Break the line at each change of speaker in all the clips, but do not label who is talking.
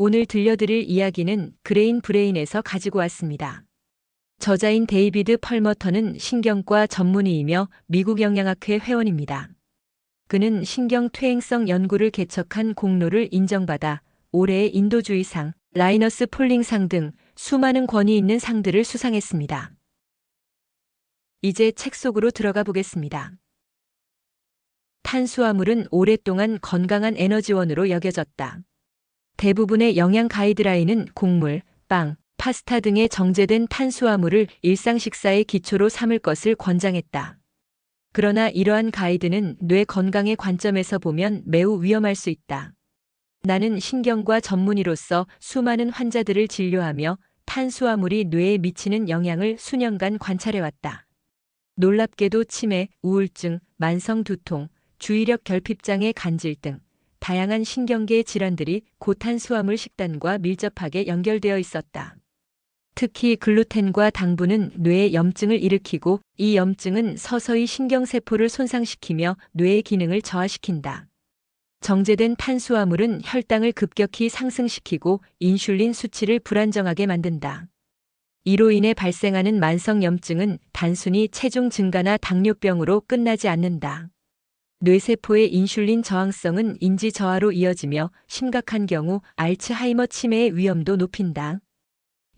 오늘 들려드릴 이야기는 그레인 브레인에서 가지고 왔습니다. 저자인 데이비드 펄머터는 신경과 전문의이며 미국 영양학회 회원입니다. 그는 신경퇴행성 연구를 개척한 공로를 인정받아 올해의 인도주의상, 라이너스 폴링상 등 수많은 권위 있는 상들을 수상했습니다. 이제 책 속으로 들어가 보겠습니다. 탄수화물은 오랫동안 건강한 에너지원으로 여겨졌다. 대부분의 영양 가이드라인은 곡물, 빵, 파스타 등의 정제된 탄수화물을 일상 식사의 기초로 삼을 것을 권장했다. 그러나 이러한 가이드는 뇌 건강의 관점에서 보면 매우 위험할 수 있다. 나는 신경과 전문의로서 수많은 환자들을 진료하며 탄수화물이 뇌에 미치는 영향을 수년간 관찰해왔다. 놀랍게도 치매, 우울증, 만성 두통, 주의력 결핍장애 간질 등 다양한 신경계 질환들이 고탄수화물 식단과 밀접하게 연결되어 있었다. 특히 글루텐과 당분은 뇌에 염증을 일으키고 이 염증은 서서히 신경세포를 손상시키며 뇌의 기능을 저하시킨다. 정제된 탄수화물은 혈당을 급격히 상승시키고 인슐린 수치를 불안정하게 만든다. 이로 인해 발생하는 만성 염증은 단순히 체중 증가나 당뇨병으로 끝나지 않는다. 뇌세포의 인슐린 저항성은 인지 저하로 이어지며 심각한 경우 알츠하이머 치매의 위험도 높인다.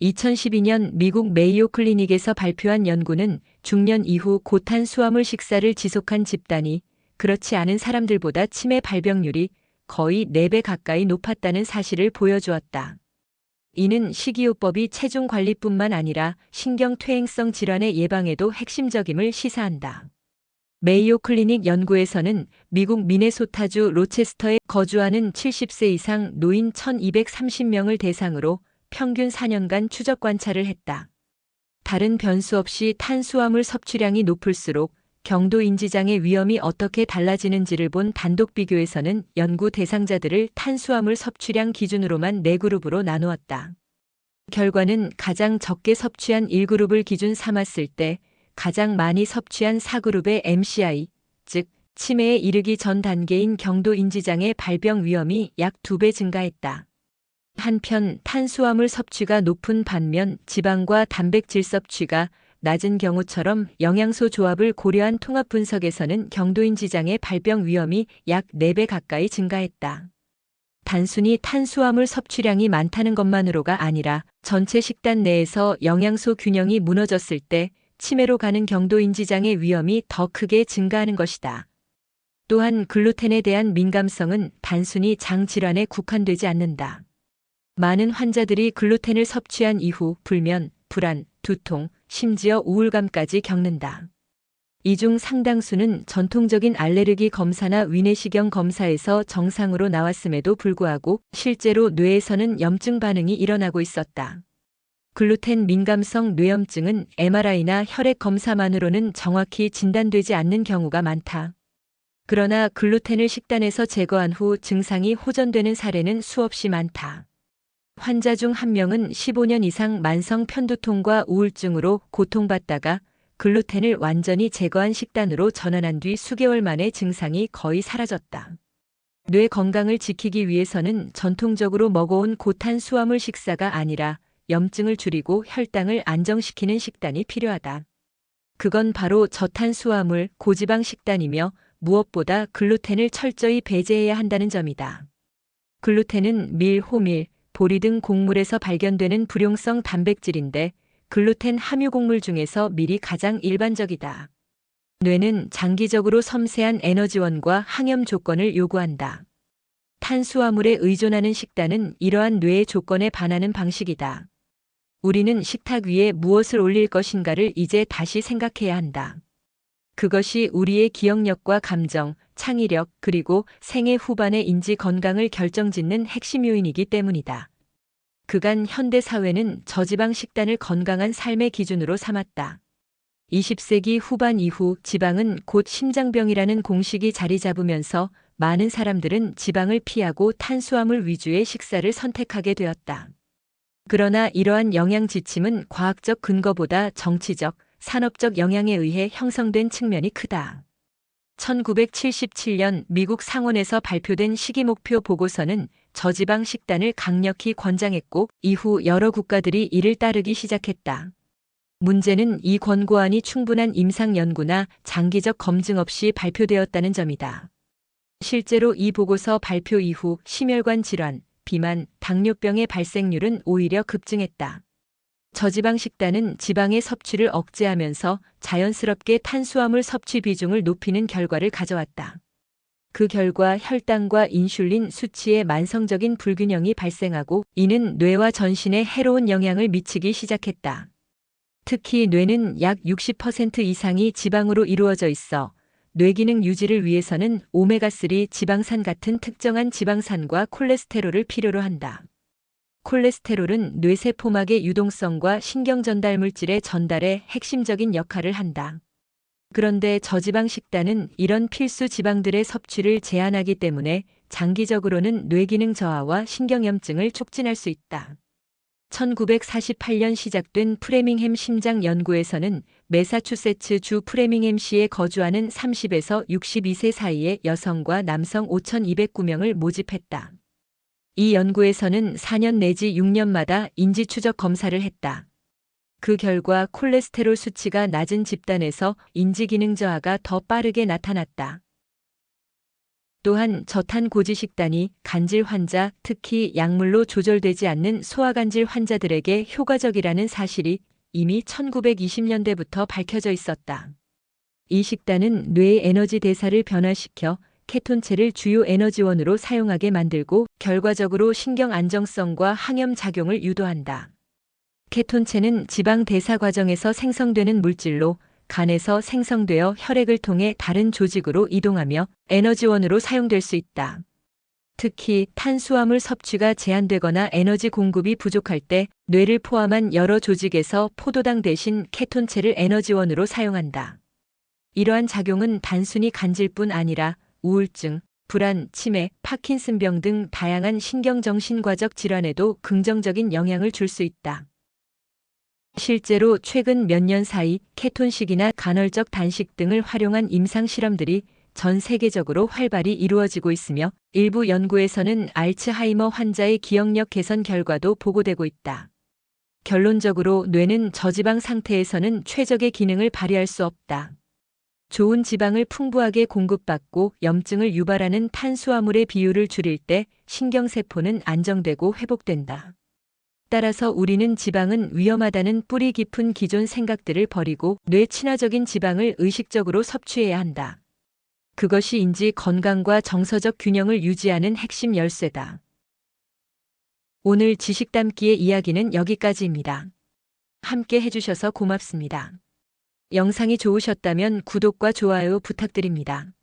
2012년 미국 메이오 클리닉에서 발표한 연구는 중년 이후 고탄수화물 식사를 지속한 집단이 그렇지 않은 사람들보다 치매 발병률이 거의 4배 가까이 높았다는 사실을 보여주었다. 이는 식이요법이 체중 관리뿐만 아니라 신경퇴행성 질환의 예방에도 핵심적임을 시사한다. 메이오 클리닉 연구에서는 미국 미네소타주 로체스터에 거주하는 70세 이상 노인 1230명을 대상으로 평균 4년간 추적 관찰을 했다. 다른 변수 없이 탄수화물 섭취량이 높을수록 경도 인지장애 위험이 어떻게 달라지는지를 본 단독 비교에서는 연구 대상자들을 탄수화물 섭취량 기준으로만 4그룹으로 나누었다. 결과는 가장 적게 섭취한 1그룹을 기준 삼았을 때 가장 많이 섭취한 4그룹의 MCI, 즉 치매에 이르기 전 단계인 경도 인지장애 발병 위험이 약 2배 증가했다. 한편 탄수화물 섭취가 높은 반면 지방과 단백질 섭취가 낮은 경우처럼 영양소 조합을 고려한 통합 분석에서는 경도인지장애 발병 위험이 약 4배 가까이 증가했다. 단순히 탄수화물 섭취량이 많다는 것만으로가 아니라 전체 식단 내에서 영양소 균형이 무너졌을 때 치매로 가는 경도인지장애 위험이 더 크게 증가하는 것이다. 또한 글루텐에 대한 민감성은 단순히 장 질환에 국한되지 않는다. 많은 환자들이 글루텐을 섭취한 이후 불면, 불안, 두통, 심지어 우울감까지 겪는다. 이 중 상당수는 전통적인 알레르기 검사나 위내시경 검사에서 정상으로 나왔음에도 불구하고 실제로 뇌에서는 염증 반응이 일어나고 있었다. 글루텐 민감성 뇌염증은 MRI나 혈액 검사만으로는 정확히 진단되지 않는 경우가 많다. 그러나 글루텐을 식단에서 제거한 후 증상이 호전되는 사례는 수없이 많다. 환자 중 한 명은 15년 이상 만성 편두통과 우울증으로 고통받다가 글루텐을 완전히 제거한 식단으로 전환한 뒤 수개월 만에 증상이 거의 사라졌다. 뇌 건강을 지키기 위해서는 전통적으로 먹어온 고탄수화물 식사가 아니라 염증을 줄이고 혈당을 안정시키는 식단이 필요하다. 그건 바로 저탄수화물, 고지방 식단이며 무엇보다 글루텐을 철저히 배제해야 한다는 점이다. 글루텐은 밀, 호밀, 보리 등 곡물에서 발견되는 불용성 단백질인데 글루텐 함유 곡물 중에서 밀이 가장 일반적이다. 뇌는 장기적으로 섬세한 에너지원과 항염 조건을 요구한다. 탄수화물에 의존하는 식단은 이러한 뇌의 조건에 반하는 방식이다. 우리는 식탁 위에 무엇을 올릴 것인가를 이제 다시 생각해야 한다. 그것이 우리의 기억력과 감정, 창의력 그리고 생애 후반의 인지 건강을 결정짓는 핵심 요인이기 때문이다. 그간 현대 사회는 저지방 식단을 건강한 삶의 기준으로 삼았다. 20세기 후반 이후 지방은 곧 심장병이라는 공식이 자리 잡으면서 많은 사람들은 지방을 피하고 탄수화물 위주의 식사를 선택하게 되었다. 그러나 이러한 영양 지침은 과학적 근거보다 정치적, 산업적 영향에 의해 형성된 측면이 크다. 1977년 미국 상원에서 발표된 식이목표 보고서는 저지방 식단을 강력히 권장했고 이후 여러 국가들이 이를 따르기 시작했다. 문제는 이 권고안이 충분한 임상 연구나 장기적 검증 없이 발표되었다는 점이다. 실제로 이 보고서 발표 이후 심혈관 질환, 비만, 당뇨병의 발생률은 오히려 급증했다. 저지방 식단은 지방의 섭취를 억제하면서 자연스럽게 탄수화물 섭취 비중을 높이는 결과를 가져왔다. 그 결과 혈당과 인슐린 수치의 만성적인 불균형이 발생하고 이는 뇌와 전신에 해로운 영향을 미치기 시작했다. 특히 뇌는 약 60% 이상이 지방으로 이루어져 있어 뇌기능 유지를 위해서는 오메가3 지방산 같은 특정한 지방산과 콜레스테롤을 필요로 한다. 콜레스테롤은 뇌세포막의 유동성과 신경전달 물질의 전달에 핵심적인 역할을 한다. 그런데 저지방 식단은 이런 필수 지방들의 섭취를 제한하기 때문에 장기적으로는 뇌기능 저하와 신경염증을 촉진할 수 있다. 1948년 시작된 프레밍햄 심장 연구에서는 매사추세츠 주 프레밍햄시에 거주하는 30에서 62세 사이의 여성과 남성 5,209명을 모집했다. 이 연구에서는 4년 내지 6년마다 인지 추적 검사를 했다. 그 결과 콜레스테롤 수치가 낮은 집단에서 인지 기능 저하가 더 빠르게 나타났다. 또한 저탄고지 식단이 간질 환자, 특히 약물로 조절되지 않는 소화간질 환자들에게 효과적이라는 사실이 이미 1920년대부터 밝혀져 있었다. 이 식단은 뇌의 에너지 대사를 변화시켜 케톤체를 주요 에너지원으로 사용하게 만들고 결과적으로 신경 안정성과 항염 작용을 유도한다. 케톤체는 지방 대사 과정에서 생성되는 물질로 간에서 생성되어 혈액을 통해 다른 조직으로 이동하며 에너지원으로 사용될 수 있다. 특히 탄수화물 섭취가 제한되거나 에너지 공급이 부족할 때 뇌를 포함한 여러 조직에서 포도당 대신 케톤체를 에너지원으로 사용한다. 이러한 작용은 단순히 간질뿐 아니라 우울증, 불안, 치매, 파킨슨병 등 다양한 신경정신과적 질환에도 긍정적인 영향을 줄 수 있다. 실제로 최근 몇 년 사이 케톤식이나 간헐적 단식 등을 활용한 임상 실험들이 전 세계적으로 활발히 이루어지고 있으며 일부 연구에서는 알츠하이머 환자의 기억력 개선 결과도 보고되고 있다. 결론적으로 뇌는 저지방 상태에서는 최적의 기능을 발휘할 수 없다. 좋은 지방을 풍부하게 공급받고 염증을 유발하는 탄수화물의 비율을 줄일 때 신경세포는 안정되고 회복된다. 따라서 우리는 지방은 위험하다는 뿌리 깊은 기존 생각들을 버리고 뇌 친화적인 지방을 의식적으로 섭취해야 한다. 그것이 인지 건강과 정서적 균형을 유지하는 핵심 열쇠다. 오늘 지식 담기의 이야기는 여기까지입니다. 함께 해주셔서 고맙습니다. 영상이 좋으셨다면 구독과 좋아요 부탁드립니다.